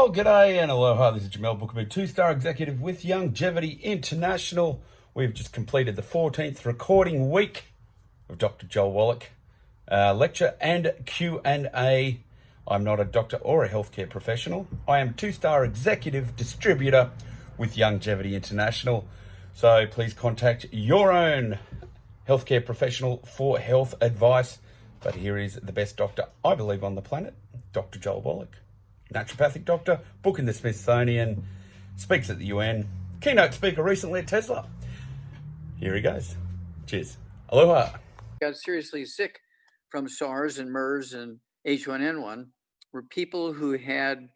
Oh, g'day and aloha. This is Jamel Boukabou, two-star executive with Youngevity International. We've just completed the 14th recording week of Dr. Joel Wallach Lecture and Q&A. I'm not a doctor or a healthcare professional. I am two-star executive distributor with Youngevity International. So please contact your own healthcare professional for health advice. But here is the best doctor I believe on the planet, Dr. Joel Wallach. Naturopathic doctor, book in the Smithsonian, speaks at the UN, keynote speaker recently at Tesla. Here he goes. Cheers. Aloha. Got seriously sick from SARS and MERS and H1N1 were people who had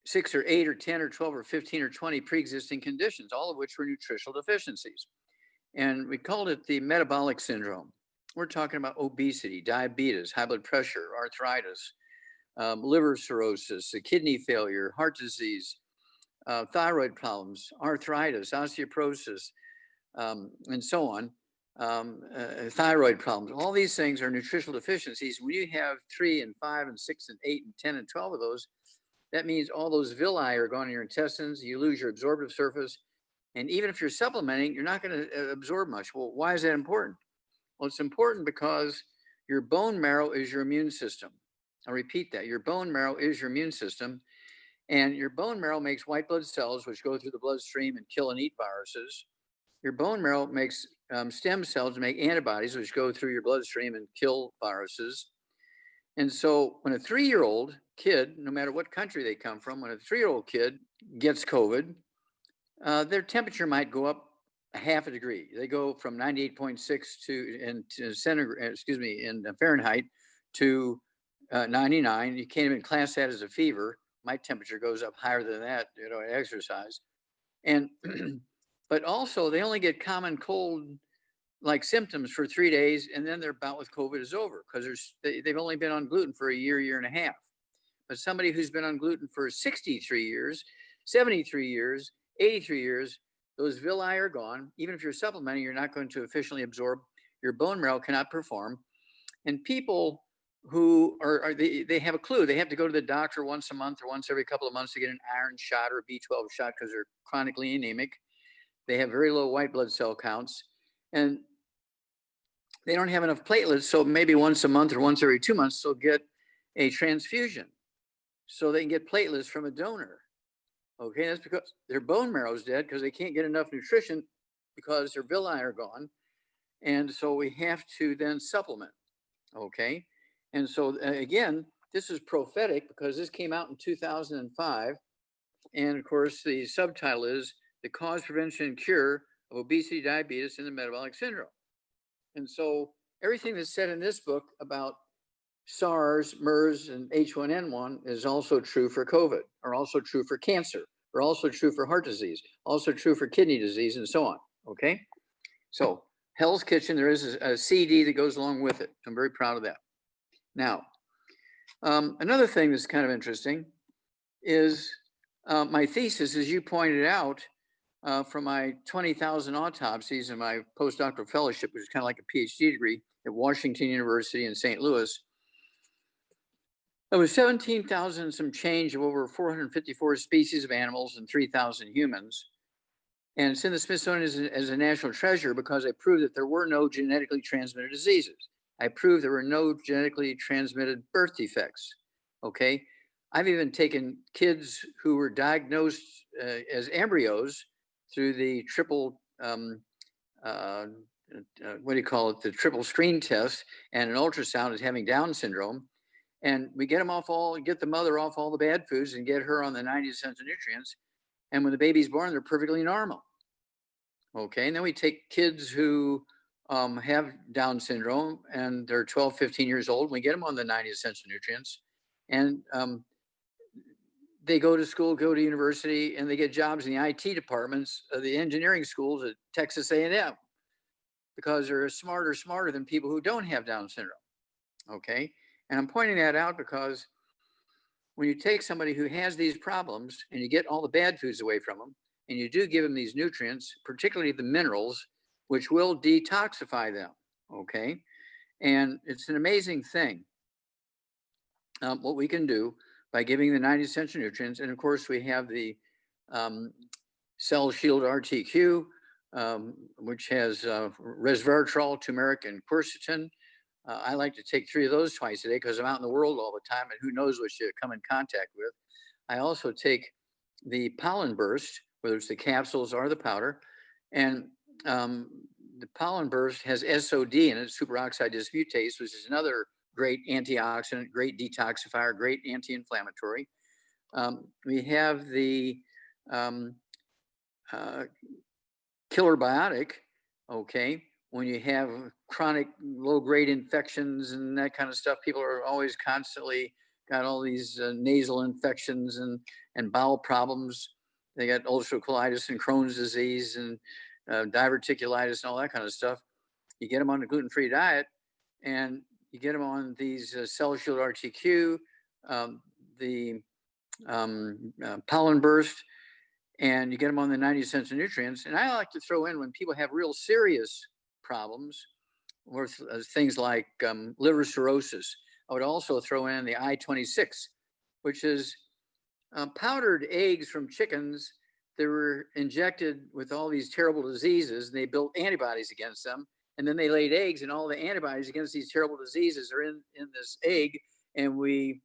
6 or 8 or 10 or 12 or 15 or 20 pre-existing conditions, all of which were nutritional deficiencies. And we called it the metabolic syndrome. We're talking about obesity, diabetes, high blood pressure, arthritis, liver cirrhosis, kidney failure, heart disease, thyroid problems, arthritis, osteoporosis, and so on, thyroid problems. All these things are nutritional deficiencies. When you have 3 and 5 and 6 and 8 and 10 and 12 of those, that means all those villi are gone in your intestines, you lose your absorptive surface, and even if you're supplementing, you're not going to absorb much. Well, why is that important? Well, it's important because your bone marrow is your immune system. I'll repeat that. Your bone marrow is your immune system, and your bone marrow makes white blood cells, which go through the bloodstream and kill and eat viruses. Your bone marrow makes stem cells to make antibodies, which go through your bloodstream and kill viruses. And so when a 3-year-old kid, no matter what country they come from, when a 3-year-old kid gets COVID, their temperature might go up a half a degree. They go from 98.6 in Fahrenheit to 99. You can't even class that as a fever. My temperature goes up higher than that, at exercise. And but also they only get common cold like symptoms for 3 days, and then their bout with COVID is over because they've only been on gluten for a year and a half. But somebody who's been on gluten for 63 years, 73 years, 83 years, those villi are gone. Even if you're supplementing, you're not going to efficiently absorb. Your bone marrow cannot perform. And people who they have a clue. They have to go to the doctor once a month or once every couple of months to get an iron shot or a B12 shot because they're chronically anemic. They have very low white blood cell counts, and they don't have enough platelets. So maybe once a month or once every 2 months, they'll get a transfusion so they can get platelets from a donor. Okay, that's because their bone marrow is dead because they can't get enough nutrition because their villi are gone. And so we have to then supplement. Okay. And so again, this is prophetic because this came out in 2005. And of course, the subtitle is The Cause, Prevention, and Cure of Obesity, Diabetes, and the Metabolic Syndrome. And so everything that's said in this book about SARS, MERS, and H1N1 is also true for COVID, or also true for cancer, or also true for heart disease, also true for kidney disease, and so on. Okay? So Hell's Kitchen, there is a CD that goes along with it. I'm very proud of that. Now, another thing that's kind of interesting is my thesis, as you pointed out, from my 20,000 autopsies and my postdoctoral fellowship, which is kind of like a PhD degree at Washington University in St. Louis. There was 17,000 some change of over 454 species of animals and 3,000 humans. And it's in the Smithsonian as a national treasure because I proved that there were no genetically transmitted diseases. I proved there were no genetically transmitted birth defects. Okay. I've even taken kids who were diagnosed as embryos through the triple, the triple screen test and an ultrasound as having Down syndrome. And we get the mother off all the bad foods and get her on the 90 essential nutrients. And when the baby's born, they're perfectly normal. Okay, and then we take kids who have Down syndrome and they're 12, 15 years old. We get them on the 90 essential nutrients. And they go to school, go to university, and they get jobs in the IT departments of the engineering schools at Texas A&M because they're smarter than people who don't have Down syndrome. Okay, and I'm pointing that out because when you take somebody who has these problems and you get all the bad foods away from them, and you do give them these nutrients, particularly the minerals, which will detoxify them, okay? And it's an amazing thing what we can do by giving the 90 essential nutrients. And of course, we have the Cell Shield RTQ, which has resveratrol, turmeric, and quercetin. I like to take 3 of those twice a day because I'm out in the world all the time, and who knows what you come in contact with. I also take the pollen burst, whether it's the capsules or the powder, and the pollen burst has SOD in it, superoxide dismutase, which is another great antioxidant, great detoxifier, great anti-inflammatory. We have the killer biotic, okay? When you have chronic low-grade infections and that kind of stuff, people are always constantly got all these nasal infections and bowel problems. They got ulcerative colitis and Crohn's disease and diverticulitis and all that kind of stuff. You get them on a gluten-free diet, and you get them on these Cell Shield RTQ, the pollen burst, and you get them on the 90 essential nutrients. And I like to throw in when people have real serious problems with things like liver cirrhosis. I would also throw in the I-26, which is powdered eggs from chickens that were injected with all these terrible diseases, and they built antibodies against them. And then they laid eggs, and all the antibodies against these terrible diseases are in this egg. And we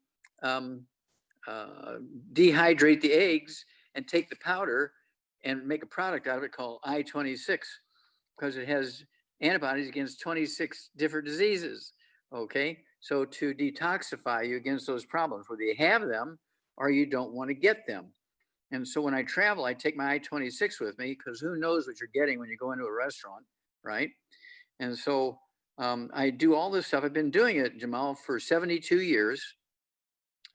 dehydrate the eggs and take the powder and make a product out of it called I-26, because it has antibodies against 26 different diseases. Okay, so to detoxify you against those problems, whether you have them or you don't want to get them. And so when I travel, I take my I-26 with me, because who knows what you're getting when you go into a restaurant, right? And so I do all this stuff. I've been doing it, Jamel, for 72 years.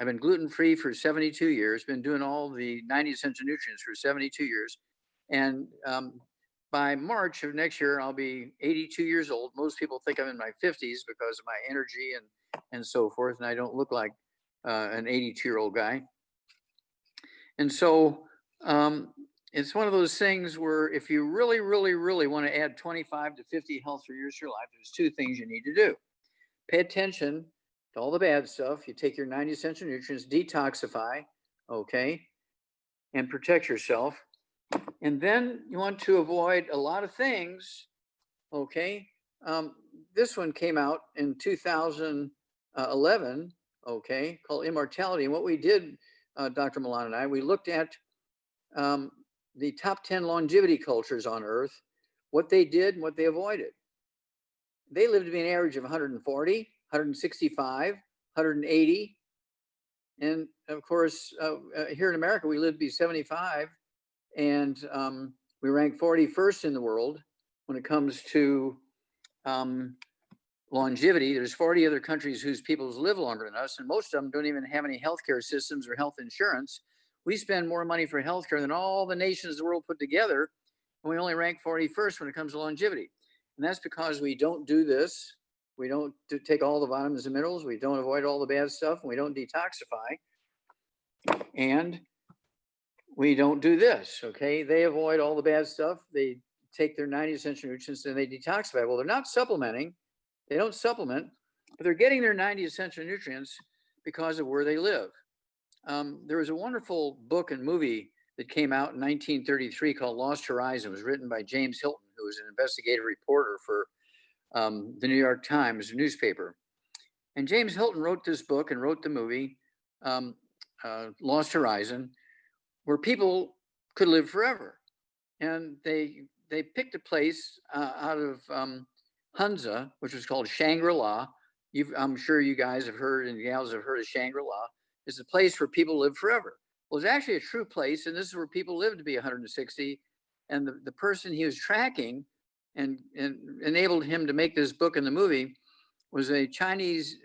I've been gluten-free for 72 years, been doing all the 90 essential nutrients for 72 years. And by March of next year, I'll be 82 years old. Most people think I'm in my 50s because of my energy and so forth. And I don't look like an 82-year-old guy. And so it's one of those things where if you really, really, really want to add 25 to 50 healthier years to your life, there's 2 things you need to do. Pay attention to all the bad stuff. You take your 90 essential nutrients, detoxify, okay, and protect yourself. And then you want to avoid a lot of things, okay. This one came out in 2011, okay, called Immortality. And what we did, Dr. Milan and I, we looked at the top 10 longevity cultures on Earth, what they did and what they avoided. They lived to be an average of 140, 165, 180. And of course, here in America, we live to be 75. And we rank 41st in the world when it comes to longevity. There's 40 other countries whose peoples live longer than us, and most of them don't even have any healthcare systems or health insurance. We spend more money for healthcare than all the nations of the world put together, and we only rank 41st when it comes to longevity. And that's because we don't do this. We don't take all the vitamins and minerals. We don't avoid all the bad stuff, and we don't detoxify. And we don't do this, okay? They avoid all the bad stuff. They take their 90 essential nutrients and they detoxify. Well, they're not supplementing. They don't supplement, but they're getting their 90 essential nutrients because of where they live. There was a wonderful book and movie that came out in 1933 called Lost Horizon. It was written by James Hilton, who was an investigative reporter for the New York Times newspaper. And James Hilton wrote this book and wrote the movie, Lost Horizon, where people could live forever. And they picked a place out of Hunza, which was called Shangri-La. I'm sure you guys have heard, and gals have heard of Shangri-La. It's a place where people live forever. Well, it's actually a true place, and this is where people live to be 160. And the person he was tracking and enabled him to make this book and the movie was a Chinese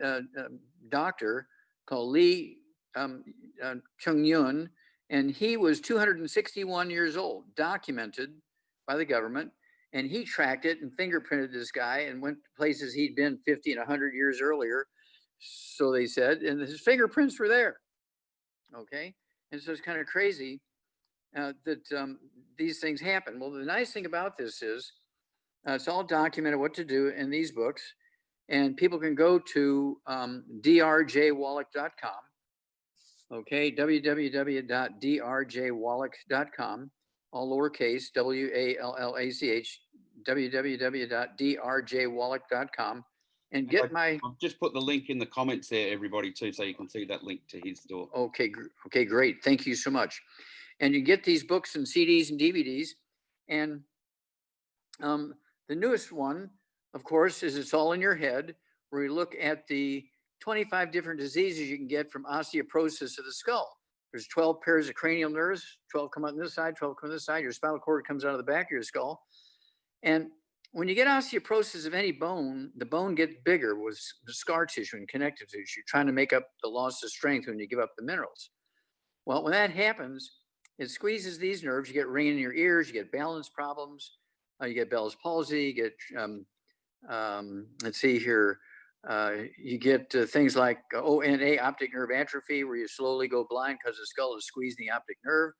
doctor called Li Chungyun. And he was 261 years old, documented by the government. And he tracked it and fingerprinted this guy and went to places he'd been 50 and 100 years earlier. So they said, and his fingerprints were there. Okay. And so it's kind of crazy that these things happen. Well, the nice thing about this is it's all documented what to do in these books. And people can go to drjwallach.com, Okay, www.drjwallach.com, all lowercase, WALLACH, www.drjwallach.com, and get my. I've just put the link in the comments there, everybody, too, so you can see that link to his store. Okay, okay, great. Thank you so much. And you get these books and CDs and DVDs. And the newest one, of course, is It's All in Your Head, where we look at the 25 different diseases you can get from osteoporosis of the skull. There's 12 pairs of cranial nerves, 12 come out on this side, 12 come on this side. Your spinal cord comes out of the back of your skull. And when you get osteoporosis of any bone, the bone gets bigger with scar tissue and connective tissue. You're trying to make up the loss of strength when you give up the minerals. Well, when that happens, it squeezes these nerves. You get ringing in your ears, you get balance problems, you get Bell's palsy, you get, let's see here, you get things like ONA, optic nerve atrophy, where you slowly go blind because the skull is squeezing the optic nerve.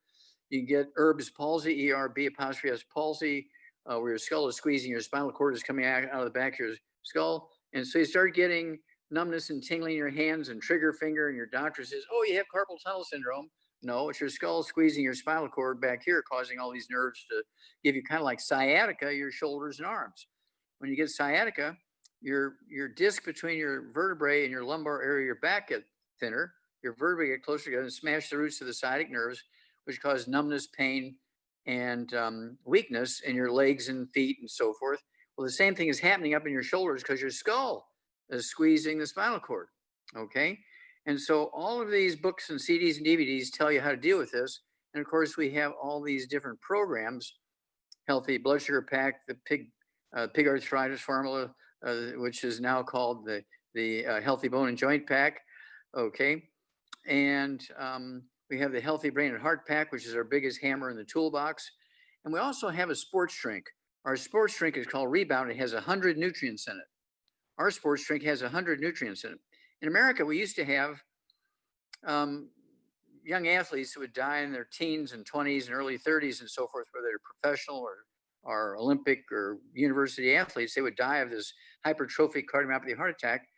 You get Erb's palsy, ERB''S palsy, where your skull is squeezing, your spinal cord is coming out of the back of your skull. And so you start getting numbness and tingling in your hands and trigger finger, and your doctor says, oh, you have carpal tunnel syndrome. No, it's your skull squeezing your spinal cord back here, causing all these nerves to give you kind of like sciatica, your shoulders and arms. When you get sciatica, your disc between your vertebrae and your lumbar area, your back get thinner, your vertebrae get closer together and smash the roots of the sciatic nerves, which cause numbness, pain, and weakness in your legs and feet and so forth. Well, the same thing is happening up in your shoulders because your skull is squeezing the spinal cord, okay? And so all of these books and CDs and DVDs tell you how to deal with this. And of course, we have all these different programs, Healthy Blood Sugar Pack, the Pig Arthritis Formula, which is now called the Healthy Bone and Joint Pack, okay? And we have the Healthy Brain and Heart Pack, which is our biggest hammer in the toolbox. And we also have a sports drink. Our sports drink is called Rebound. It has 100 nutrients in it. Our sports drink has 100 nutrients in it. In America, we used to have young athletes who would die in their teens and 20s and early 30s and so forth, whether they're professional or Olympic or university athletes. They would die of this hypertrophic cardiomyopathy heart attack,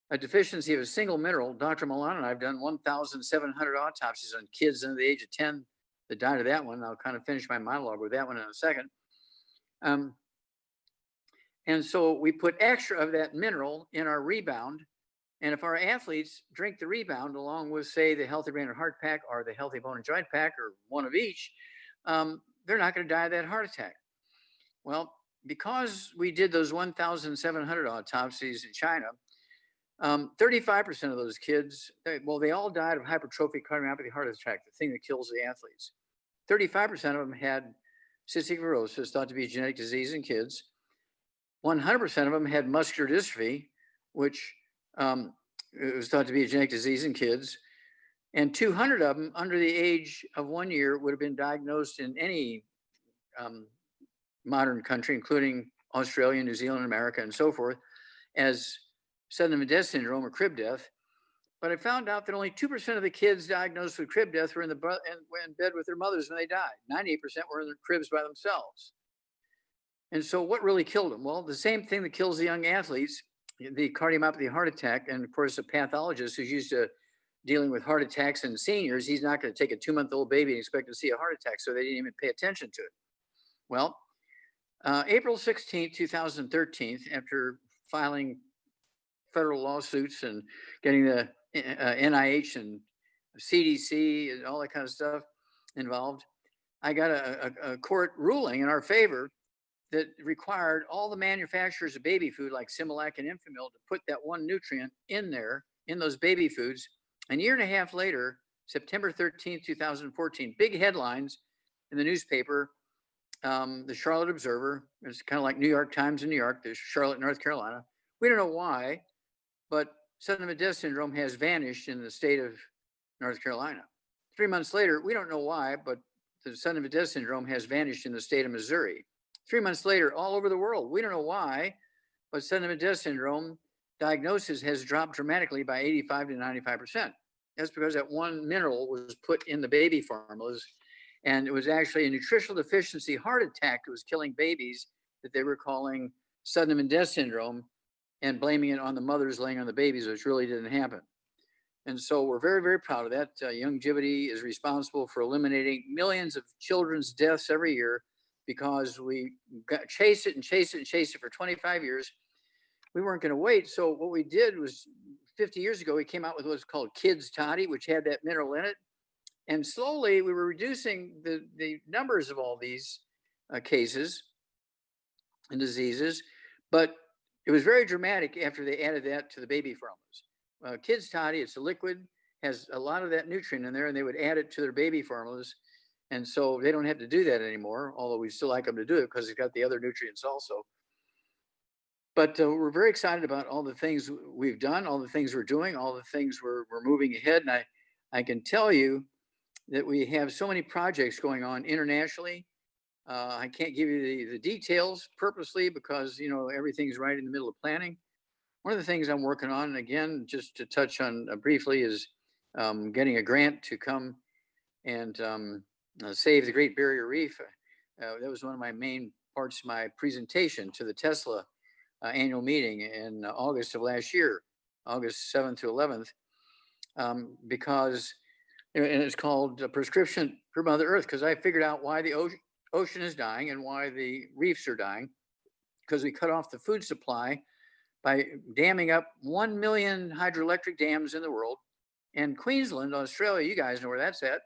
a deficiency of a single mineral. Dr. Milan and I have done 1,700 autopsies on kids under the age of 10 that died of that one. I'll kind of finish my monologue with that one in a second. And so we put extra of that mineral in our Rebound. And if our athletes drink the Rebound along with, say, the Healthy Brain and Heart Pack or the Healthy Bone and Joint Pack or one of each, they're not going to die of that heart attack. Well, because we did those 1,700 autopsies in China, 35% of those kids, they all died of hypertrophic cardiomyopathy heart attack, the thing that kills the athletes. 35% of them had cystic fibrosis, thought to be a genetic disease in kids. 100% of them had muscular dystrophy, which it was thought to be a genetic disease in kids. And 200 of them under the age of 1 year would have been diagnosed in any modern country, including Australia, New Zealand, America, and so forth, as sudden death syndrome or crib death. But I found out that only 2% of the kids diagnosed with crib death were in bed with their mothers when they died. 98% were in their cribs by themselves. And so what really killed them? Well, the same thing that kills the young athletes, the cardiomyopathy heart attack. And of course, a pathologist who's used to dealing with heart attacks in seniors, he's not going to take a 2-month-old baby and expect to see a heart attack. So they didn't even pay attention to it. Well, April 16th, 2013, after filing federal lawsuits and getting the NIH and CDC and all that kind of stuff involved, I got a court ruling in our favor that required all the manufacturers of baby food like Similac and Enfamil to put that one nutrient in there, in those baby foods. And a year and a half later, September 13th, 2014, big headlines in the newspaper, the Charlotte Observer, it's kind of like New York Times in New York, there's Charlotte, North Carolina. We don't know why, but sudden death syndrome has vanished in the state of North Carolina. 3 months later, we don't know why, but the sudden death syndrome has vanished in the state of Missouri. 3 months later, all over the world, we don't know why, but sudden death syndrome diagnosis has dropped dramatically by 85 to 95%. That's because that one mineral was put in the baby formulas, and it was actually a nutritional deficiency heart attack that was killing babies that they were calling sudden death syndrome and blaming it on the mothers laying on the babies, which really didn't happen. And so we're very, very proud of that. Youngevity is responsible for eliminating millions of children's deaths every year because we chase it and chase it and chase it for 25 years. We weren't going to wait. So what we did was 50 years ago, we came out with what's called Kids Toddy, which had that mineral in it. And slowly we were reducing the numbers of all these cases and diseases. But it was very dramatic after they added that to the baby formulas. Kids Toddy, it's a liquid, has a lot of that nutrient in there, and they would add it to their baby formulas. And so they don't have to do that anymore, although we still like them to do it because it's got the other nutrients also. But we're very excited about all the things we've done, all the things we're doing, all the things we're moving ahead. And I can tell you that we have so many projects going on internationally. I can't give you the details purposely because, you know, everything's right in the middle of planning. One of the things I'm working on, and again, just to touch on briefly, is getting a grant to come and save the Great Barrier Reef. That was one of my main parts of my presentation to the Tesla annual meeting in August of last year, August 7th to 11th, because, and it's called Prescription for Mother Earth, because I figured out why the ocean is dying and why the reefs are dying, because we cut off the food supply by damming up 1 million hydroelectric dams in the world. And Queensland, Australia, you guys know where that's at.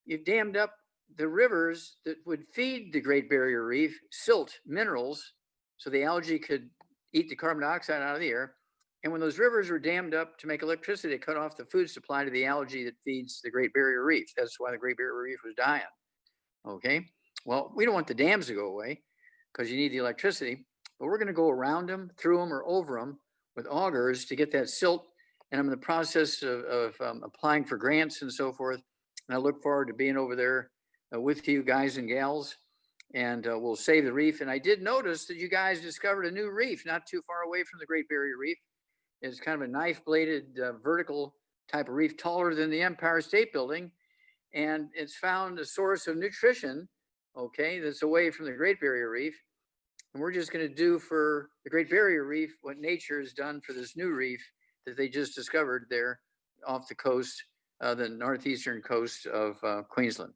You've dammed up the rivers that would feed the Great Barrier Reef, silt, minerals, so the algae could eat the carbon dioxide out of the air. And when those rivers were dammed up to make electricity, it cut off the food supply to the algae that feeds the Great Barrier Reef. That's why the Great Barrier Reef was dying. Okay, well, we don't want the dams to go away because you need the electricity, but we're going to go around them, through them, or over them with augers to get that silt. And I'm in the process of applying for grants and so forth. And I look forward to being over there with you guys and gals, and we'll save the reef. And I did notice that you guys discovered a new reef not too far away from the Great Barrier Reef. It's kind of a knife-bladed vertical type of reef, taller than the Empire State Building. And it's found a source of nutrition, okay, that's away from the Great Barrier Reef. And we're just going to do for the Great Barrier Reef what nature has done for this new reef that they just discovered there off the coast, the northeastern coast of Queensland.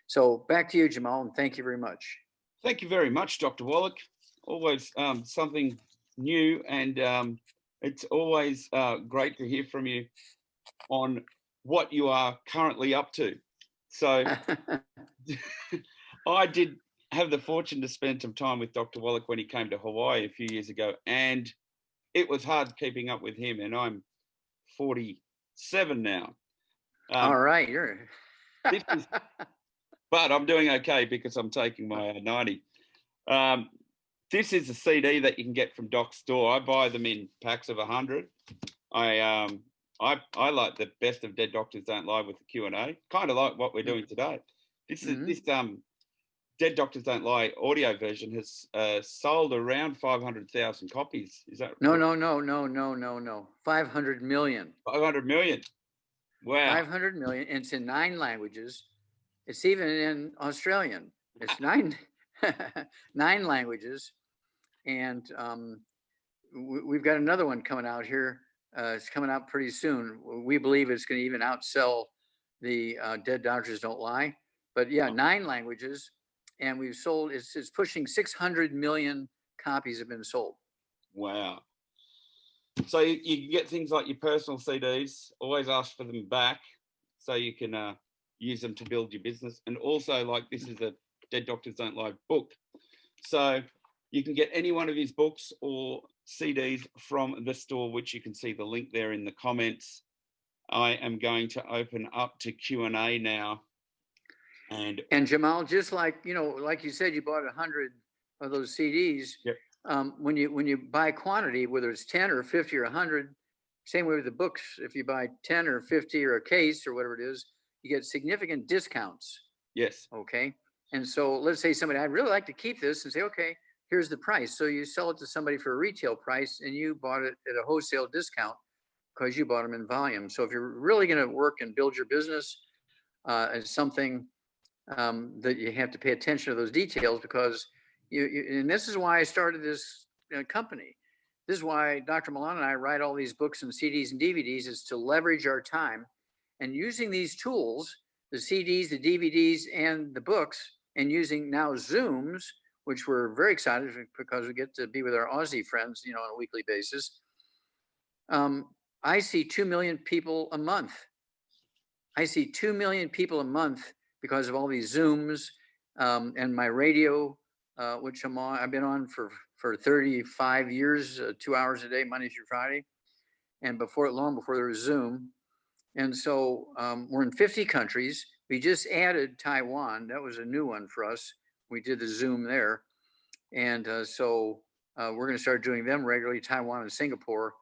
So back to you, Jamel, and thank you very much. Thank you very much, Dr. Wallach. Always something new, and it's always great to hear from you on what you are currently up to. So I did have the fortune to spend some time with Dr. Wallach when he came to Hawaii a few years ago, and it was hard keeping up with him, and I'm 47 now. All right, but I'm doing okay because I'm taking my 90. This is a CD that you can get from Doc's store. I buy them in packs of 100. I like the Best of Dead Doctors Don't Lie with the Q&A, kind of like what we're doing today. This Dead Doctors Don't Lie audio version has sold around 500,000 copies. Is that No. 500 million. 500 million. Wow. 500 million. And it's in 9 languages. It's even in Australian. It's 9 languages. And we've got another one coming out here. It's coming out pretty soon. We believe it's going to even outsell the Dead Doctors Don't Lie. But yeah, 9 languages. And we've sold, it's pushing 600 million copies have been sold. Wow. So you get things like your personal CDs, always ask for them back so you can use them to build your business. And also, like, this is a Dead Doctors Don't Lie book. So you can get any one of his books or CDs from the store, which you can see the link there in the comments. I am going to open up to Q&A now. And Jamel, just like, you know, like you said, you bought 100 of those CDs. Yep. When you buy quantity, whether it's 10 or 50 or 100, same way with the books. If you buy 10 or 50 or a case or whatever it is, you get significant discounts. Yes. Okay. And so let's say somebody, I'd really like to keep this, and say, okay, here's the price. So you sell it to somebody for a retail price, and you bought it at a wholesale discount because you bought them in volume. So if you're really going to work and build your business, it's something that you have to pay attention to those details, because you and this is why I started this company. this is why Dr. Milan and I write all these books and CDs and DVDs, is to leverage our time and using these tools, the CDs, the DVDs, and the books, and using now Zooms, which we're very excited because we get to be with our Aussie friends, on a weekly basis. I see 2 million people a month. I see 2 million people a month because of all these Zooms and my radio, which I've been on for 35 years, 2 hours a day, Monday through Friday. And long before there was Zoom. And so we're in 50 countries. We just added Taiwan. That was a new one for us. We did the Zoom there. And so we're going to start doing them regularly, Taiwan and Singapore,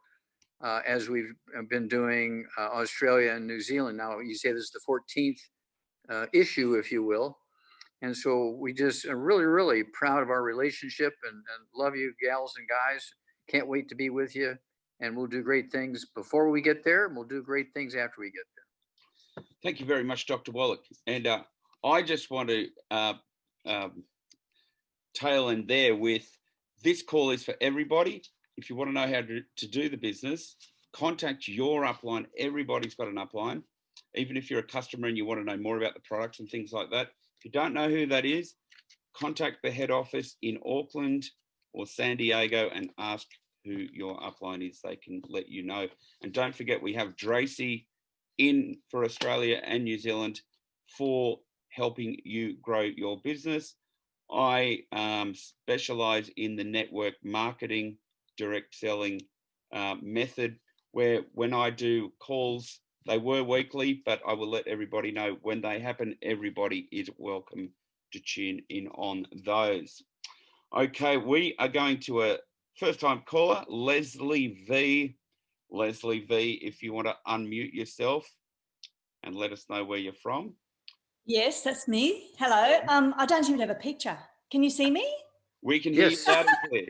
as we've been doing Australia and New Zealand. Now, you say this is the 14th issue, if you will. And so we just are really, really proud of our relationship and love you, gals and guys. Can't wait to be with you. And we'll do great things before we get there. And we'll do great things after we get there. Thank you very much, Dr. Wallach. And I just want to tail end there with, this call is for everybody. If you want to know how to do the business, contact your upline. Everybody's got an upline. Even if you're a customer and you want to know more about the products and things like that. If you don't know who that is, contact the head office in Auckland or San Diego and ask who your upline is. They can let you know. And don't forget, we have Dracy in for Australia and New Zealand for helping you grow your business. I specialize in the network marketing, direct selling method, where when I do calls, they were weekly, but I will let everybody know when they happen. Everybody is welcome to tune in on those. Okay, we are going to a first-time caller, Lesley V. Lesley V, if you want to unmute yourself and let us know where you're from. Yes, that's me. Hello. I don't even have a picture. Can you see me? We can hear you loud and clear.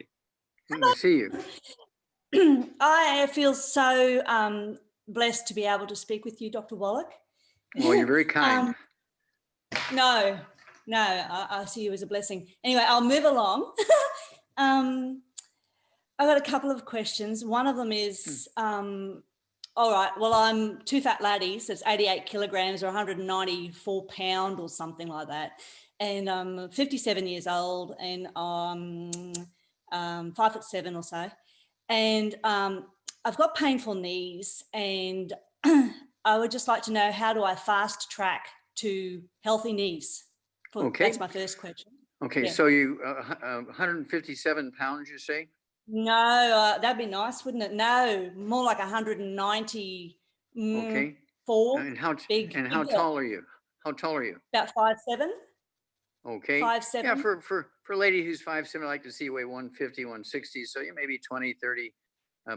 We see you. I feel so blessed to be able to speak with you, Dr. Wallach. Well, you're very kind. No, I see you as a blessing. Anyway, I'll move along. I've got a couple of questions. One of them is, all right, well, I'm two fat laddies. It's 88 kilograms or 194 pound or something like that. And I'm 57 years old and I'm 5'7" or so. And I've got painful knees and I would just like to know, how do I fast track to healthy knees? Okay. That's my first question. Okay, yeah. So you 157 pounds, you say? No, that'd be nice, wouldn't it? No, more like 190. Okay. 4. And how big tall are you? How tall are you? About 5'7". Okay. 5'7". Yeah, for a lady who's 5'7", I like to see you weigh 150, 160. So you may be 20, 30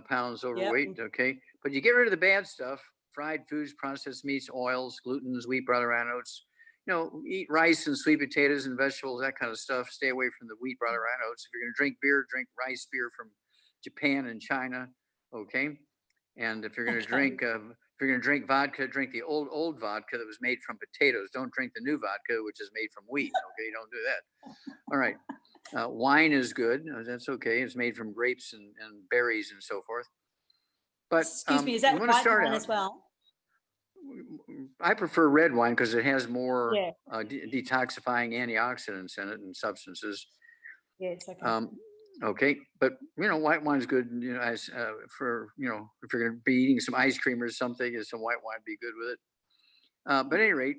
pounds overweight. Yep. Okay. But you get rid of the bad stuff: fried foods, processed meats, oils, glutens, wheat, bran, oats. Eat rice and sweet potatoes and vegetables, that kind of stuff. Stay away from the wheat, bran, oats. If you're going to drink beer, drink rice beer from Japan and China. Okay. And if you're going to drink vodka, drink the old vodka that was made from potatoes. Don't drink the new vodka, which is made from wheat. Okay, don't do that. All right. Wine is good. That's okay. It's made from grapes and berries and so forth. But excuse me, is that white wine as well? I prefer red wine because it has more detoxifying antioxidants in it and substances. Yes. Okay. Okay, but white wine's good. As for if you're going to be eating some ice cream or something, some white wine would be good with it. But at any rate,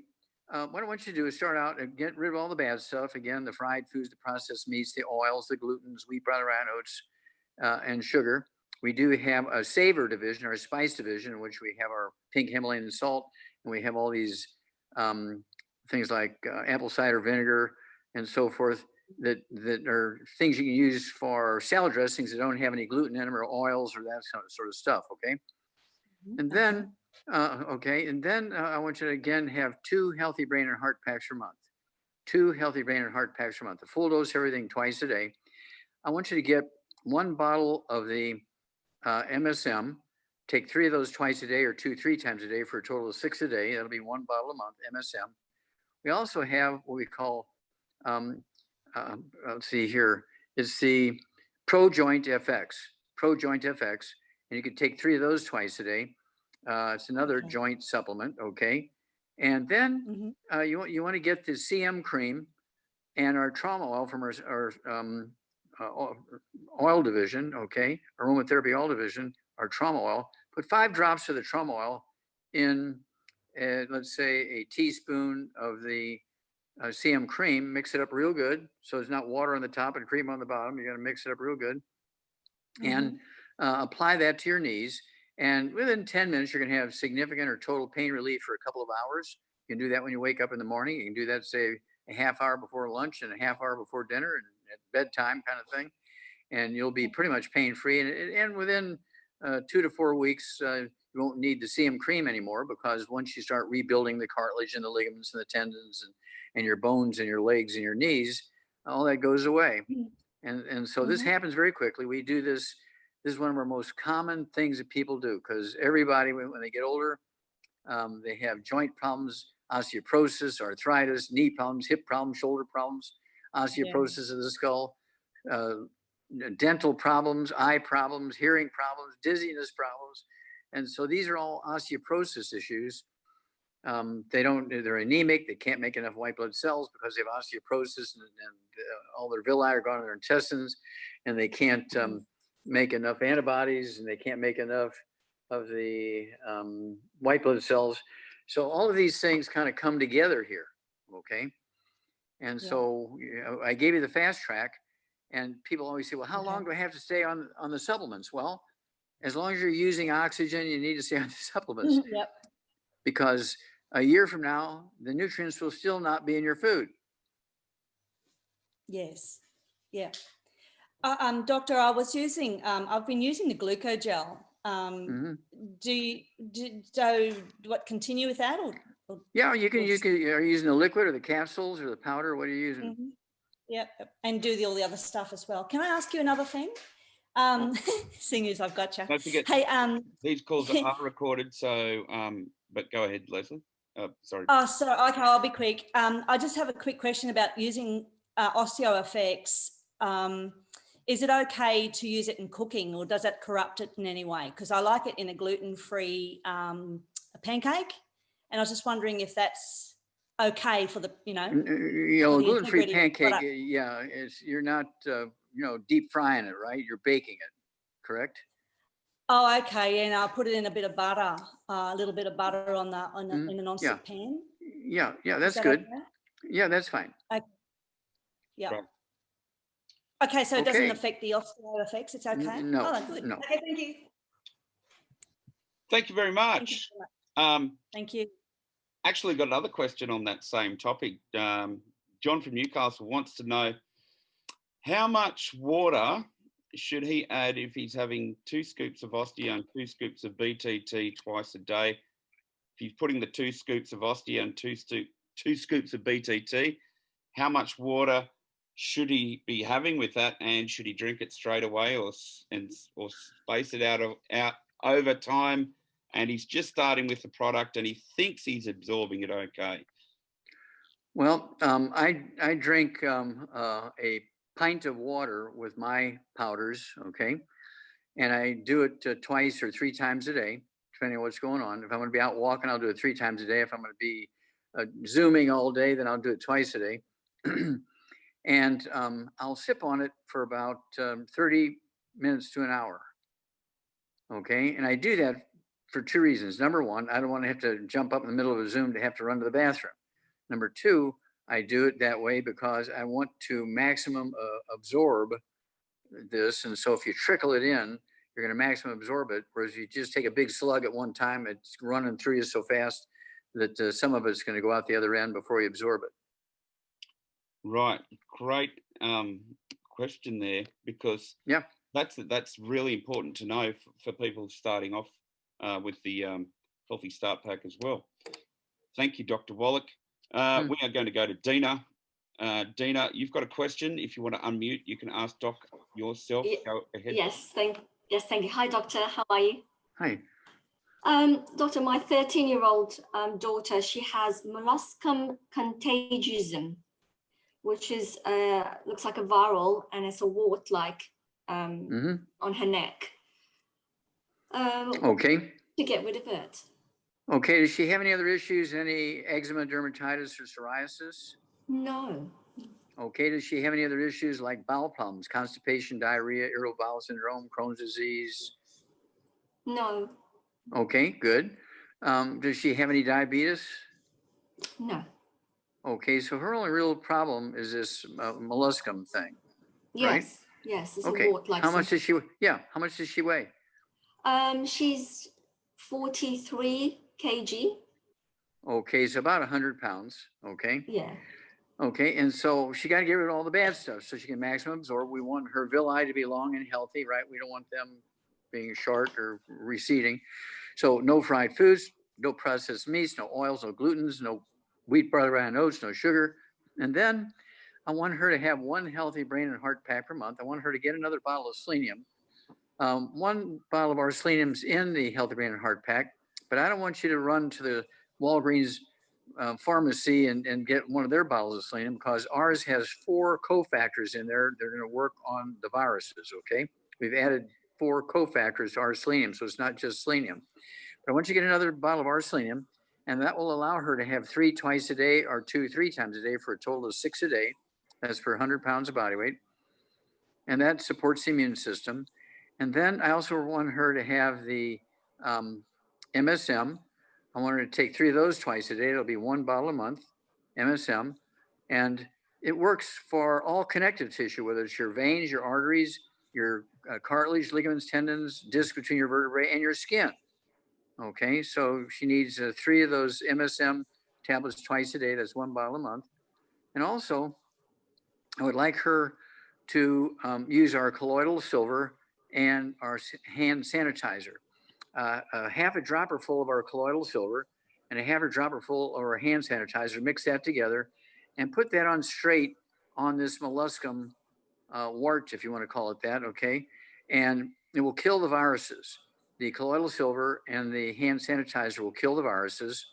what I want you to do is start out and get rid of all the bad stuff. Again, the fried foods, the processed meats, the oils, the glutens, wheat, bran, oats, and sugar. We do have a savor division or a spice division in which we have our pink Himalayan salt, and we have all these things like apple cider vinegar and so forth that are things you can use for salad dressings that don't have any gluten in them, or oils or that sort of stuff. Okay. And then, I want you to again have 2 healthy brain and heart packs per month. 2 healthy brain and heart packs per month. The full dose, everything twice a day. I want you to get 1 bottle of the MSM. Take 3 of those twice a day, or 2 3 times a day, for a total of 6 a day. That'll be 1 bottle a month, MSM. We also have what we call, let's see here, it's the Pro Joint FX. Pro Joint FX, and you could take 3 of those twice a day. It's another Okay. joint supplement, okay? And then you want to get the CM cream and our trauma oil from our oil division, okay? Aromatherapy oil division, our trauma oil. Put 5 drops of the trauma oil in, let's say, a teaspoon of the CM cream. Mix it up real good, so there's not water on the top and cream on the bottom. You got to mix it up real good, and apply that to your knees. And within 10 minutes, you're going to have significant or total pain relief for a couple of hours. You can do that when you wake up in the morning. You can do that, say, a half hour before lunch and a half hour before dinner and at bedtime kind of thing. And you'll be pretty much pain-free. And within 2 to 4 weeks, you won't need the CM cream anymore, because once you start rebuilding the cartilage and the ligaments and the tendons and your bones and your legs and your knees, all that goes away. And so this happens very quickly. We do this. This is one of our most common things that people do, because everybody, when they get older, they have joint problems, osteoporosis, arthritis, knee problems, hip problems, shoulder problems, osteoporosis of the skull, dental problems, eye problems, hearing problems, dizziness problems. And so these are all osteoporosis issues. They're anemic. They can't make enough white blood cells because they have osteoporosis, and all their villi are gone in their intestines, and they can't make enough antibodies, and they can't make enough of the white blood cells. So all of these things kind of come together here, okay? And so I gave you the fast track, and people always say, well, how long do I have to stay on the supplements? Well, as long as you're using oxygen, you need to stay on the supplements. Because a year from now, the nutrients will still not be in your food. Yes. Yeah. Doctor, I've been using the glucogel. What continue with that, or yeah, you can. Are you using the liquid or the capsules or the powder? What are you using? Yep, and do all the other stuff as well. Can I ask you another thing? Seeing as I've got you. Don't forget, hey, these calls are recorded, so but go ahead, Lesley. Sorry. Oh, sorry. Okay, I'll be quick. I just have a quick question about using OsteoFX. Is it okay to use it in cooking, or does that corrupt it in any way? Because I like it in a gluten-free pancake, and I was just wondering if that's okay for the, gluten-free pancake. Product. Yeah, you're not deep frying it, right? You're baking it, correct? Oh, okay. And I'll put it in a bit of butter, a little bit of butter in a non-stick pan. Yeah, that's good. Okay? Yeah, that's fine. Okay. Yeah. Right. Okay, so it doesn't affect the OsteoFX. It's okay. No. Oh, good. No. Okay, thank you. Thank you very much. Thank you. Actually, got another question on that same topic. John from Newcastle wants to know, how much water should he add if he's having 2 scoops of Osteo and 2 scoops of BTT twice a day? If he's putting the 2 scoops of Osteo and 2 scoops of BTT, how much water should he be having with that, and should he drink it straight away or space it out over time? And he's just starting with the product, and he thinks he's absorbing it okay. Well, I drink a pint of water with my powders, okay? And I do it twice or 3 times a day, depending on what's going on. If I'm going to be out walking, I'll do it 3 times a day. If I'm going to be Zooming all day, then I'll do it twice a day. And I'll sip on it for about 30 minutes to an hour. Okay, and I do that for 2 reasons. Number one, I don't want to have to jump up in the middle of a Zoom to have to run to the bathroom. Number two, I do it that way because I want to maximum absorb this. And so if you trickle it in, you're going to maximum absorb it. Whereas if you just take a big slug at one time, it's running through you so fast that some of it's going to go out the other end before you absorb it. Right. Great question there, because that's really important to know for people starting off with the Healthy Start Pack as well. Thank you, Dr. Wallach. We are going to go to Deena. Deena, you've got a question. If you want to unmute, you can ask Doc yourself. Go ahead. Yes, thank you. Hi, Doctor. How are you? Hi. Doctor, my 13-year-old daughter, she has molluscum contagiosum, which is looks like a viral, and it's a wart-like on her neck. Okay. To get rid of it. Okay. Does she have any other issues? Any eczema, dermatitis, or psoriasis? No. Okay. Does she have any other issues like bowel problems, constipation, diarrhea, irritable bowel syndrome, Crohn's disease? No. Okay, good. Does she have any diabetes? No. Okay, so her only real problem is this molluscum thing, right? Yes. Yes. It's Okay. a wart like How much does she? Yeah. How much does she weigh? She's 43 kg. Okay, so about 100 pounds. Okay. Yeah. Okay, and so she got to get rid of all the bad stuff so she can maximum absorb. We want her villi to be long and healthy, right? We don't want them being short or receding. So no fried foods, no processed meats, no oils, no glutens, no wheat, barley, rye, and oats, no sugar. And then I want her to have one healthy brain and heart pack per month. I want her to get another bottle of selenium. One bottle of our selenium's in the healthy brain and heart pack, but I don't want you to run to the Walgreens pharmacy and get one of their bottles of selenium, because ours has 4 cofactors in there. They're going to work on the viruses. Okay. We've added 4 cofactors to our selenium, so it's not just selenium. But I want you to get another bottle of our selenium, and that will allow her to have 3 twice a day or 2 3 times a day for a total of 6 a day. That's for 100 pounds of body weight. And that supports the immune system. And then I also want her to have the MSM. I want her to take 3 of those twice a day. It'll be 1 bottle a month, MSM. And it works for all connective tissue, whether it's your veins, your arteries, your cartilage, ligaments, tendons, discs between your vertebrae, and your skin. Okay, so she needs 3 of those MSM tablets twice a day. That's 1 bottle a month. And also, I would like her to use our colloidal silver and our hand sanitizer. Half a dropper full of our colloidal silver and a half a dropper full of our hand sanitizer. Mix that together and put that on straight on this molluscum wart, if you want to call it that, okay? And it will kill the viruses. The colloidal silver and the hand sanitizer will kill the viruses.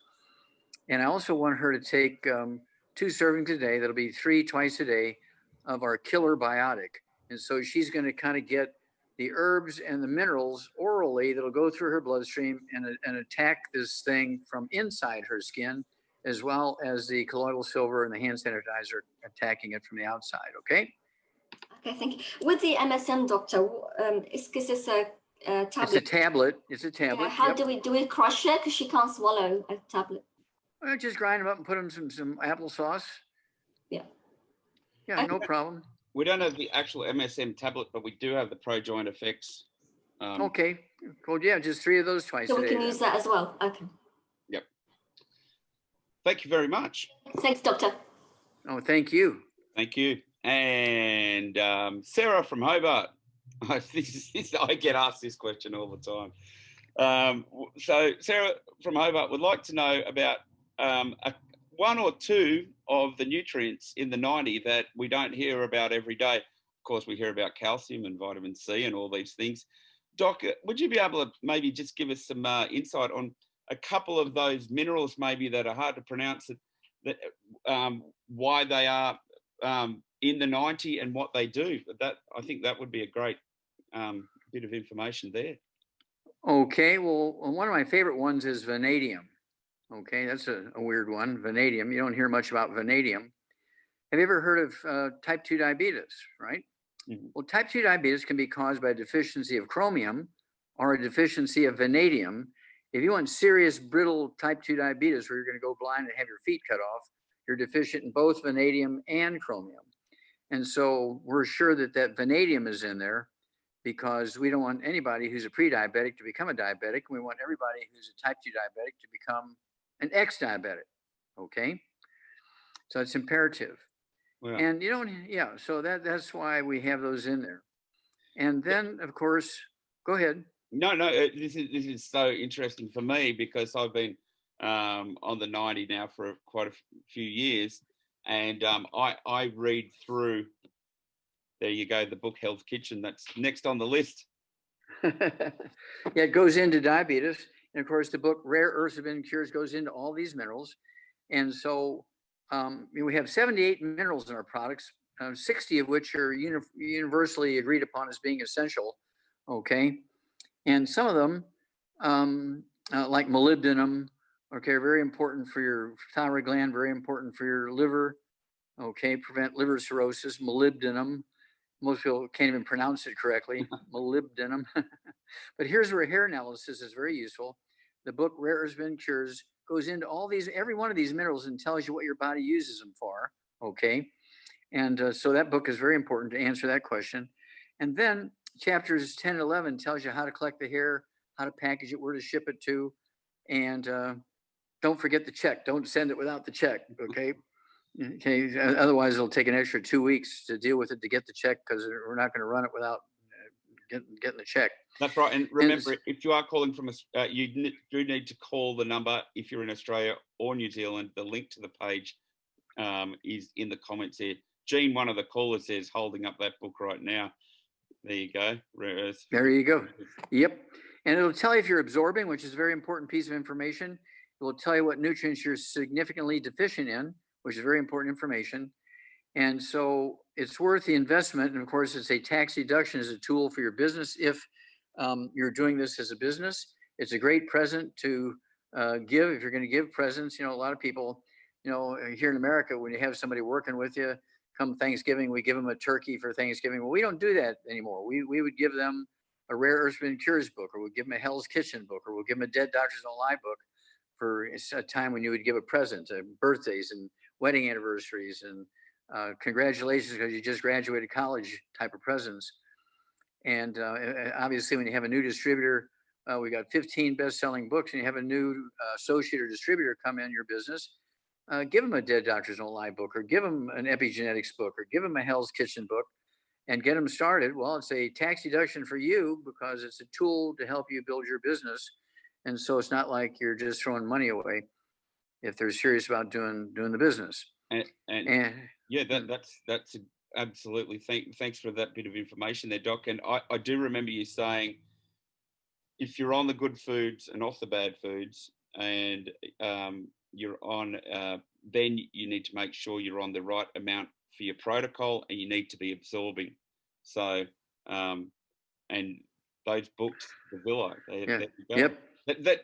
And I also want her to take 2 servings a day. That'll be 3 twice a day of our killer biotic. And so she's going to kind of get the herbs and the minerals orally that'll go through her bloodstream and attack this thing from inside her skin, as well as the colloidal silver and the hand sanitizer attacking it from the outside. Okay. Okay, thank you. With the MSM, doctor, is this a tablet? It's a tablet. It's a tablet. Yeah, how do we crush it? Because she can't swallow a tablet. Well, just grind them up and put them some applesauce. Yeah. Yeah, no problem. We don't have the actual MSM tablet, but we do have the Pro Joint Effects. Okay. Well, yeah, just 3 of those twice So a we day. can use that as well. Okay. Yep. Thank you very much. Thanks, doctor. Oh, thank you. Thank you. And Sarah from Hobart. I get asked this question all the time. So Sarah from Hobart would like to know about 1 or 2 of the nutrients in the 90 that we don't hear about every day. Of course, we hear about calcium and vitamin C and all these things. Doc, would you be able to maybe just give us some insight on a couple of those minerals maybe that are hard to pronounce, why they are in the 90 and what they do? I think that would be a great bit of information there. Okay, well, one of my favorite ones is vanadium. Okay, that's a weird one, vanadium. You don't hear much about vanadium. Have you ever heard of type 2 diabetes, right? Mm-hmm. Well, type 2 diabetes can be caused by a deficiency of chromium or a deficiency of vanadium. If you want serious brittle type 2 diabetes where you're going to go blind and have your feet cut off, you're deficient in both vanadium and chromium. And so we're sure that vanadium is in there, because we don't want anybody who's a pre-diabetic to become a diabetic. We want everybody who's a type 2 diabetic to become an ex-diabetic, okay? So it's imperative. Wow. And so that's why we have those in there. And then, of course, go ahead. No, this is so interesting for me, because I've been on the 90 now for quite a few years, and I read through, there you go, the book Health Kitchen, that's next on the list. Yeah, it goes into diabetes. And of course, the book Rare Earths Have Been Cures goes into all these minerals. And so we have 78 minerals in our products. 60 of which are universally agreed upon as being essential. Okay. And some of them, like molybdenum, okay, are very important for your thyroid gland, very important for your liver. Okay, prevent liver cirrhosis, molybdenum. Most people can't even pronounce it correctly, molybdenum. But here's where hair analysis is very useful. The book Rare Earths and Cures goes into all these, every one of these minerals, and tells you what your body uses them for. Okay, and so that book is very important to answer that question. And then chapters 10 and 11 tells you how to collect the hair, how to package it, where to ship it to, and don't forget the check. Don't send it without the check. Okay. Okay. Otherwise, it'll take an extra 2 weeks to deal with it to get the check, because we're not going to run it without getting the check. That's right. And remember, if you are calling from you do need to call the number if you're in Australia or New Zealand. The link to the page is in the comments here. Jean, one of the callers, says holding up that book right now. There you go. Rare Earths. There you go. Yep. And it'll tell you if you're absorbing, which is a very important piece of information. It will tell you what nutrients you're significantly deficient in, which is very important information. And so it's worth the investment. And of course, it's a tax deduction as a tool for your business. If you're doing this as a business, it's a great present to give. If you're going to give presents, a lot of people, here in America, when you have somebody working with you, come Thanksgiving, we give them a turkey for Thanksgiving. Well, we don't do that anymore. We would give them a Rare Earths and Cures book, or we'll give them a Hell's Kitchen book, or we'll give them a Dead Doctors Don't Lie book for a time when you would give a present, birthdays and wedding anniversaries and congratulations because you just graduated college type of presents. And obviously, when you have a new distributor, we got 15 best-selling books, and you have a new associate or distributor come in your business, give them a Dead Doctors Don't Lie book, or give them an epigenetics book, or give them a Hell's Kitchen book, and get them started. Well, it's a tax deduction for you because it's a tool to help you build your business. And so it's not like you're just throwing money away if they're serious about doing the business. And yeah, that's absolutely. Thanks for that bit of information there, Doc. And I do remember you saying, if you're on the good foods and off the bad foods, and you're on, then you need to make sure you're on the right amount for your protocol, and you need to be absorbing. So, and those books, the Villa, there you go. Yep.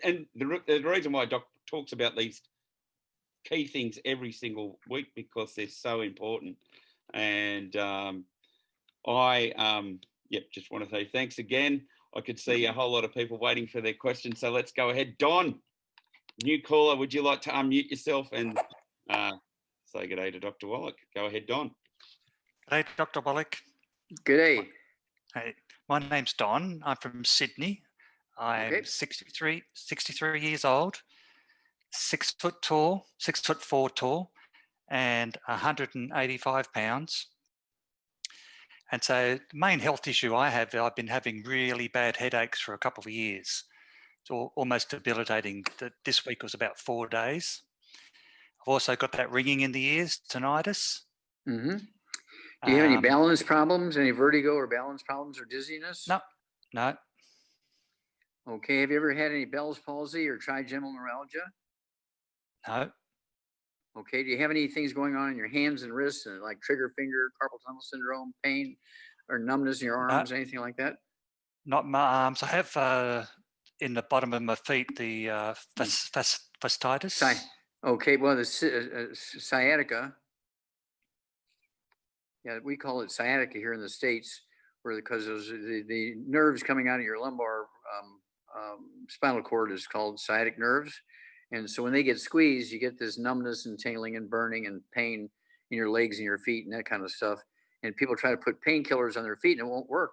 And the reason why Doc talks about these key things every single week, because they're so important. And just want to say thanks again. I could see a whole lot of people waiting for their questions, so let's go ahead. Don, new caller, would you like to unmute yourself and say good day to Dr. Wallach? Go ahead, Don. Good day, Dr. Wallach. Good day. Hey, my name's Don. I'm from Sydney. I'm 63 years old, 6 foot tall, 6'4" tall, and 185 pounds. And so the main health issue I've been having really bad headaches for a couple of years. It's almost debilitating. This week was about 4 days. I've also got that ringing in the ears, tinnitus. Mm-hmm. Do you have any balance problems, any vertigo or balance problems or dizziness? No. Okay. Have you ever had any Bell's palsy or trigeminal neuralgia? No. Okay. Do you have any things going on in your hands and wrists, like trigger finger, carpal tunnel syndrome, pain, or numbness in your arms, anything like that? Not my arms. I have in the bottom of my feet the fasciitis. Okay. Well, the sciatica. Yeah, we call it sciatica here in the States, because the nerves coming out of your lumbar spinal cord is called sciatic nerves. And so when they get squeezed, you get this numbness and tingling and burning and pain in your legs and your feet and that kind of stuff. And people try to put painkillers on their feet and it won't work.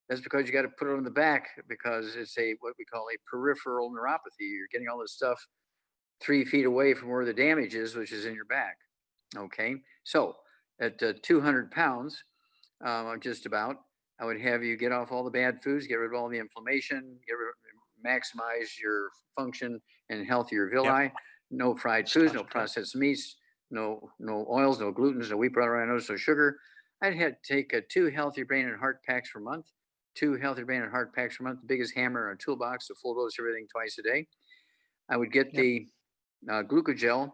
That's because you got to put it on the back, because it's what we call a peripheral neuropathy. You're getting all this stuff 3 feet away from where the damage is, which is in your back. Okay. So at 200 pounds, just about, I would have you get off all the bad foods, get rid of all the inflammation, maximize your function and health of your villi. Yep. No fried foods, no processed meats, no oils, no glutens, no wheat butter, no sugar. I'd have to take 2 healthy brain and heart packs per month. 2 healthy brain and heart packs per month, the biggest hammer in a toolbox, a full dose of everything twice a day. I would get the glucogel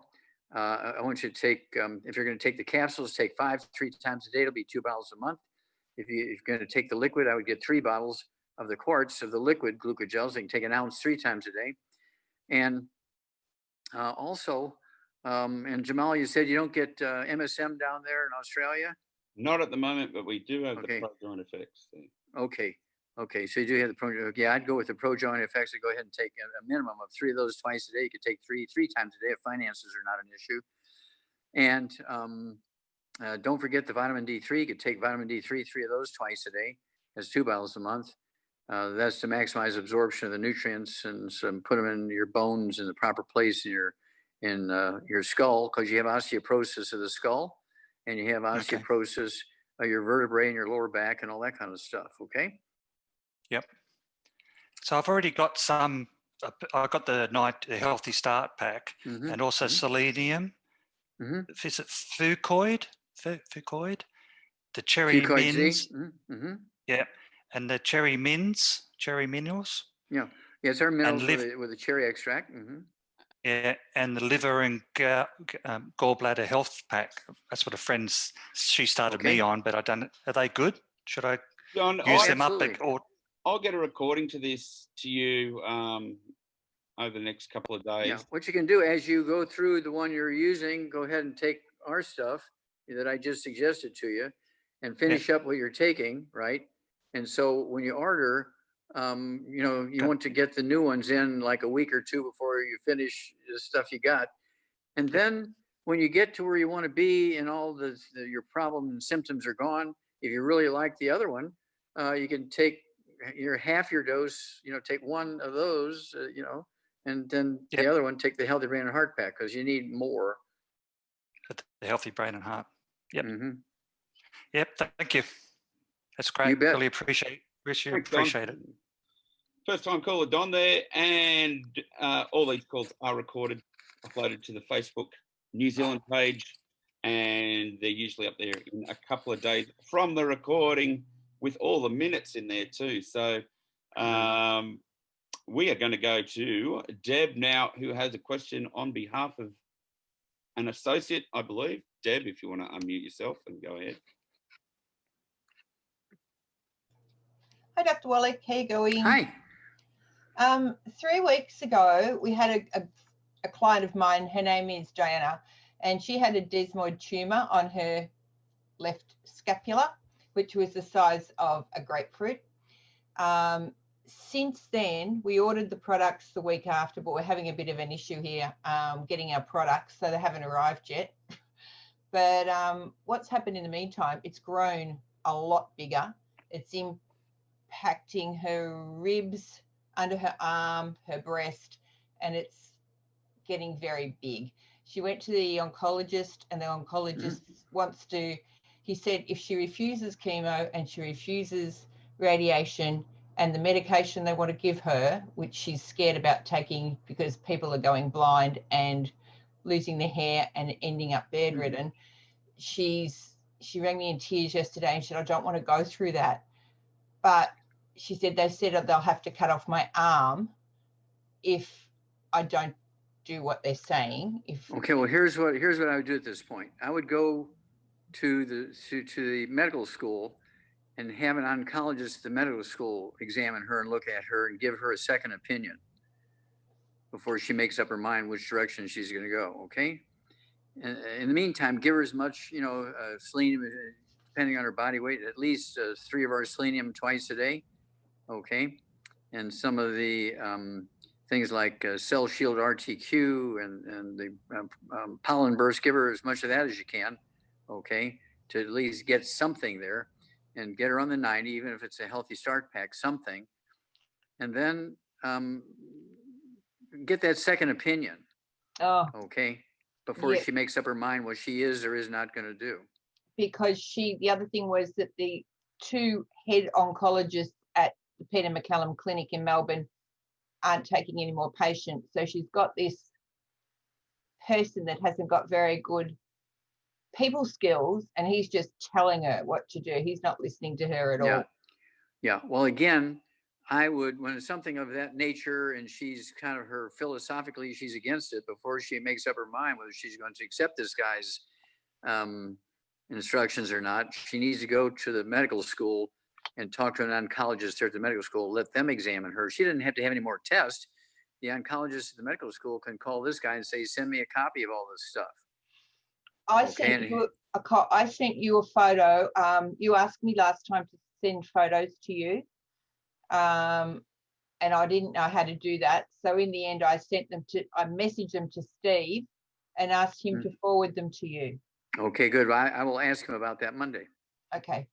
I want you to take, if you're going to take the capsules, take 5 3 times a day. It'll be 2 bottles a month. If you're going to take the liquid, I would get 3 bottles of the quarts of the liquid glucogels. So you can take an ounce 3 times a day. And also, and Jamel, you said you don't get MSM down there in Australia? Not at the moment, but we do have Okay. the pro-joint effects thing. Okay. Okay. So you do have the pro. Yeah, I'd go with the pro-joint effects and go ahead and take a minimum of 3 of those twice a day. You could take 3 times a day if finances are not an issue. And don't forget the vitamin D3. You could take vitamin D3, 3 of those twice a day. That's 2 bottles a month. That's to maximize absorption of the nutrients and put them in your bones in the proper place in your skull, because you have osteoporosis of the skull and you have osteoporosis of your vertebrae and your lower back and all that kind of stuff. Okay. Yep. So I've already got some. I got the Healthy Start pack, and also selenium. Is it fucoid? Fucoid. The cherry mints. Yeah, and the cherry minerals. Yeah, it's our minerals with the cherry extract. Yeah, and the liver and gallbladder health pack. That's what a friend she started me on, but I don't. Are they good? Should I use them up? Or I'll get a recording to you over the next couple of days. Yeah, what you can do as you go through the one you're using, go ahead and take our stuff that I just suggested to you, and finish up what you're taking, right? And so when you order, you want to get the new ones in like a week or 2 before you finish the stuff you got. And then when you get to where you want to be and all your problem and symptoms are gone, if you really like the other one, you can take half your dose, take 1 of those, and then the other one, take the Healthy Brain and Heart pack, because you need more. The Healthy Brain and Heart. Yep. Yep. Thank you. That's great. You bet. Really appreciate it. First time caller Don there, and all these calls are recorded, uploaded to the Facebook New Zealand page, and they're usually up there in a couple of days from the recording, with all the minutes in there too. So we are going to go to Deb now, who has a question on behalf of an associate, I believe. Deb, if you want to unmute yourself and go ahead. Hi, Dr. Wallach. How you going? Hi. 3 weeks ago, we had a client of mine. Her name is Diana, and she had a desmoid tumour on her left scapula, which was the size of a grapefruit. Since then, we ordered the products the week after, but we're having a bit of an issue here getting our products, so they haven't arrived yet. But what's happened in the meantime, it's grown a lot bigger. It's impacting her ribs, under her arm, her breast, and it's getting very big. She went to the oncologist, and the oncologist he said if she refuses chemo and she refuses radiation and the medication they want to give her, which she's scared about taking because people are going blind and losing their hair and ending up bedridden, she rang me in tears yesterday and said, I don't want to go through that. But she said they'll have to cut off my arm if I don't do what they're saying. Okay, well, here's what I would do at this point. I would go to the medical school and have an oncologist at the medical school examine her and look at her and give her a second opinion before she makes up her mind which direction she's going to go. Okay. And in the meantime, give her as much, selenium, depending on her body weight, at least 3 of our selenium twice a day. Okay. And some of the things like Cell Shield RTQ and the pollen burst, give her as much of that as you can. Okay. To at least get something there, and get her on the 90, even if it's a Healthy Start pack, something. And then get that second opinion. Okay. Before she makes up her mind what she is or is not going to do. Because the other thing was that the 2 head oncologists at the Peter MacCallum Clinic in Melbourne aren't taking any more patients. So she's got this person that hasn't got very good people skills, and he's just telling her what to do. He's not listening to her at all. Yeah. Well, again, I would, when it's something of that nature and she's kind of philosophically, she's against it, before she makes up her mind whether she's going to accept this guy's instructions or not, she needs to go to the medical school and talk to an oncologist there at the medical school, let them examine her. She doesn't have to have any more tests. The oncologist at the medical school can call this guy and say, send me a copy of all this stuff. I sent you a photo. You asked me last time to send photos to you, and I didn't know how to do that. So in the end, I messaged them to Steve and asked him to forward them to you. Okay, good. I will ask him about that Monday. Okay.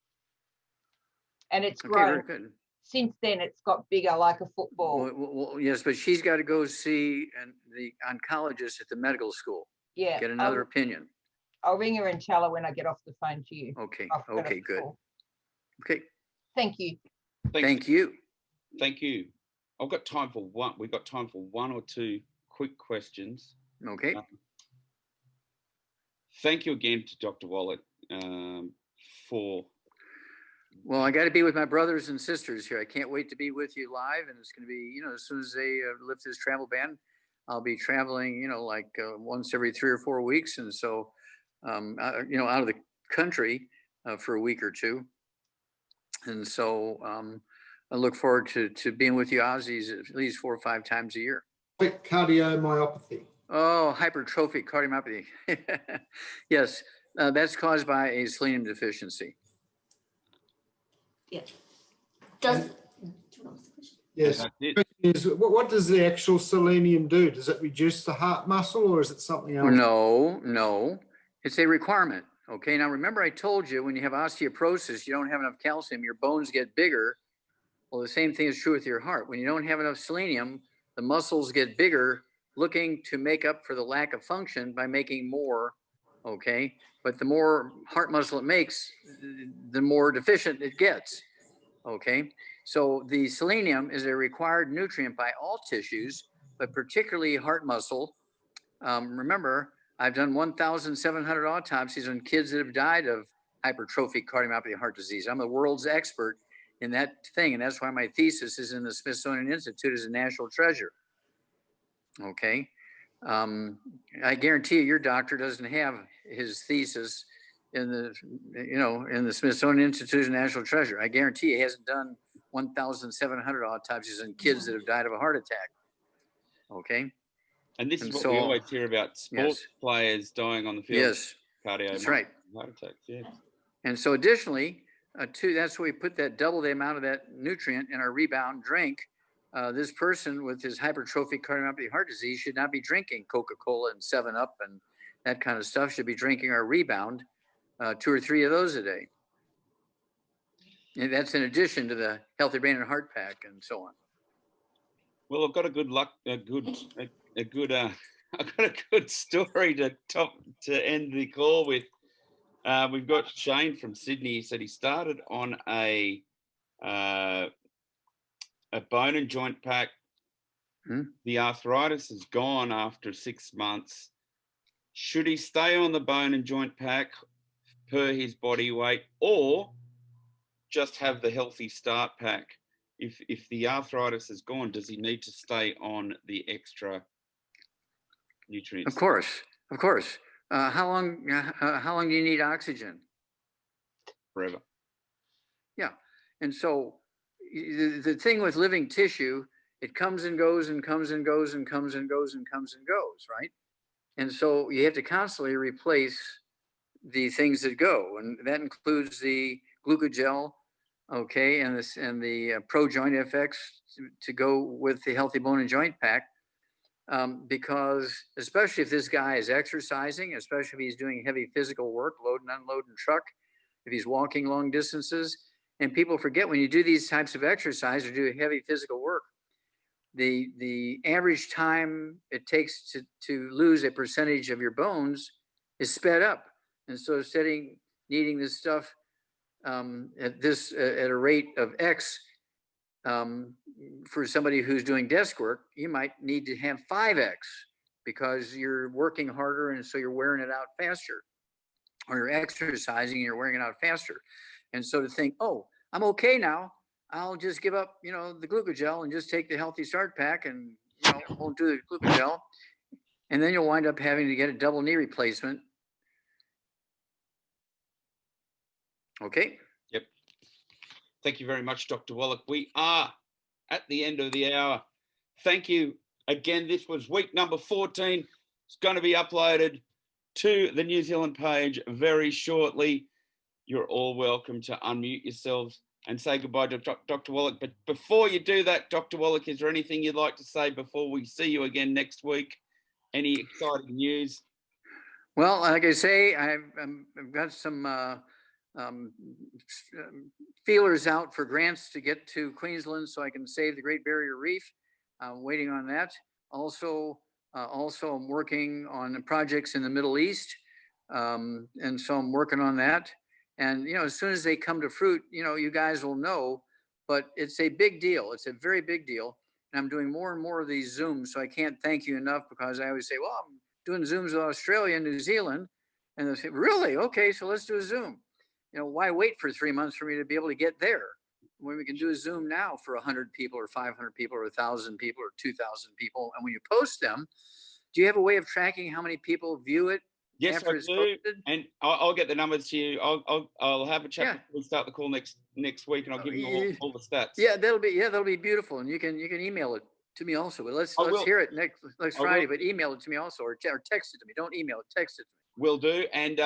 And it's Okay, grown. very good. Since then, it's got bigger, like a football. Well, yes, but she's got to go see the oncologist at the medical school. Yeah. Get another opinion. I'll ring her and tell her when I get off the phone to you. Okay. Okay, good. Okay. Thank you. Thank you. Thank you. I've got time for one. We've got time for one or two quick questions. Okay. Thank you again to Dr. Wallach for. Well, I got to be with my brothers and sisters here. I can't wait to be with you live. And it's going to be, as soon as they lift this travel ban, I'll be traveling, like once every 3 or 4 weeks. And so, out of the country for a week or two. And so I look forward to being with you Aussies at least 4 or 5 times a year. Cardiomyopathy. Oh, hypertrophic cardiomyopathy. Yes, that's caused by a selenium deficiency. Yeah. Yes. The question is, what does the actual selenium do? Does it reduce the heart muscle, or is it something else? No, it's a requirement. Okay, now remember I told you when you have osteoporosis, you don't have enough calcium, your bones get bigger. Well, the same thing is true with your heart. When you don't have enough selenium, the muscles get bigger, looking to make up for the lack of function by making more, okay? But the more heart muscle it makes, the more deficient it gets, okay? So the selenium is a required nutrient by all tissues, but particularly heart muscle. Remember, I've done 1,700 autopsies on kids that have died of hypertrophic cardiomyopathy heart disease. I'm the world's expert in that thing, and that's why my thesis is in the Smithsonian Institute as a national treasure. Okay, I guarantee you, your doctor doesn't have his thesis in the Smithsonian Institute as a national treasure. I guarantee you, he hasn't done 1,700 autopsies on kids that have died of a heart attack. Okay. And this is what we always hear about sports players dying on the field. Yes, that's right. Heart attacks, yes. And so additionally, that's why we put that double the amount of that nutrient in our rebound drink. This person with his hypertrophic cardiomyopathy heart disease should not be drinking Coca-Cola and 7-Up and that kind of stuff. Should be drinking our rebound, 2 or 3 of those a day. And that's in addition to the Healthy Brain and Heart Pack and so on. Well, I've got I've got a good story to end the call with. We've got Shane from Sydney. He said he started on a bone and joint pack. The arthritis is gone after 6 months. Should he stay on the bone and joint pack per his body weight, or just have the healthy start pack? If the arthritis is gone, does he need to stay on the extra nutrients? Of course. How long do you need oxygen? Forever. Yeah. And so the thing with living tissue, it comes and goes and comes and goes and comes and goes and comes and goes, right? And so you have to constantly replace the things that go, and that includes the glucogel, okay, and the Pro Joint FX to go with the Healthy Bone and Joint Pack, because especially if this guy is exercising, especially if he's doing heavy physical work, load and unload in truck, if he's walking long distances, and people forget when you do these types of exercise or do heavy physical work, the average time it takes to lose a percentage of your bones is sped up. And so instead of needing this stuff at a rate of X for somebody who's doing desk work, you might need to have 5X because you're working harder and so you're wearing it out faster, or you're exercising and you're wearing it out faster. And so to think, oh, I'm okay now, I'll just give up, you know, the glucogel and just take the Healthy Start Pack and, you know, won't do the glucogel. And then you'll wind up having to get a double knee replacement. Okay. Yep. Thank you very much, Dr. Wallach. We are at the end of the hour. Thank you again. This was week number 14. It's going to be uploaded to the New Zealand page very shortly. You're all welcome to unmute yourselves and say goodbye to Dr. Wallach. But before you do that, Dr. Wallach, is there anything you'd like to say before we see you again next week? Any exciting news? Well, like I say, I've got some feelers out for grants to get to Queensland so I can save the Great Barrier Reef. I'm waiting on that. Also, I'm working on projects in the Middle East. And so I'm working on that. And, you know, as soon as they come to fruit, you know, you guys will know, but it's a big deal. It's a very big deal. And I'm doing more and more of these Zooms. So I can't thank you enough, because I always say, well, I'm doing Zooms with Australia and New Zealand. And they say, really? Okay, so let's do a Zoom. You know, why wait for 3 months for me to be able to get there when we can do a Zoom now for 100 people or 500 people or 1,000 people or 2,000 people? And when you post them, do you have a way of tracking how many people view it? Yes, after I it's do, posted? and I'll get the numbers to you. I'll have a chat. Yeah. Before we start the call next week, and I'll give you all the stats. Yeah, that'll be beautiful, and you can email it to me also. But let's hear it next Friday. But email it to me also, or text it to me. Don't email it, text it to me. Will do. And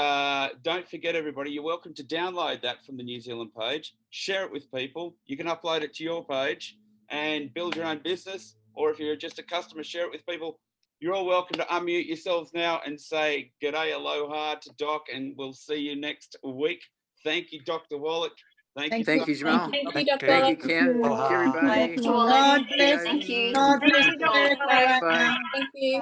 don't forget, everybody, you're welcome to download that from the New Zealand page. Share it with people. You can upload it to your page and build your own business. Or if you're just a customer, share it with people. You're all welcome to unmute yourselves now and say g'day, aloha to Doc, and we'll see you next week. Thank you, Dr. Wallach. Thank you, Jamal. Thank you, Dr. Thank Wallach. you, Ken. Aloha. Everybody. Dr. Wallach. God bless. Thank you. God bless Bye. America right Bye. now. Thank you.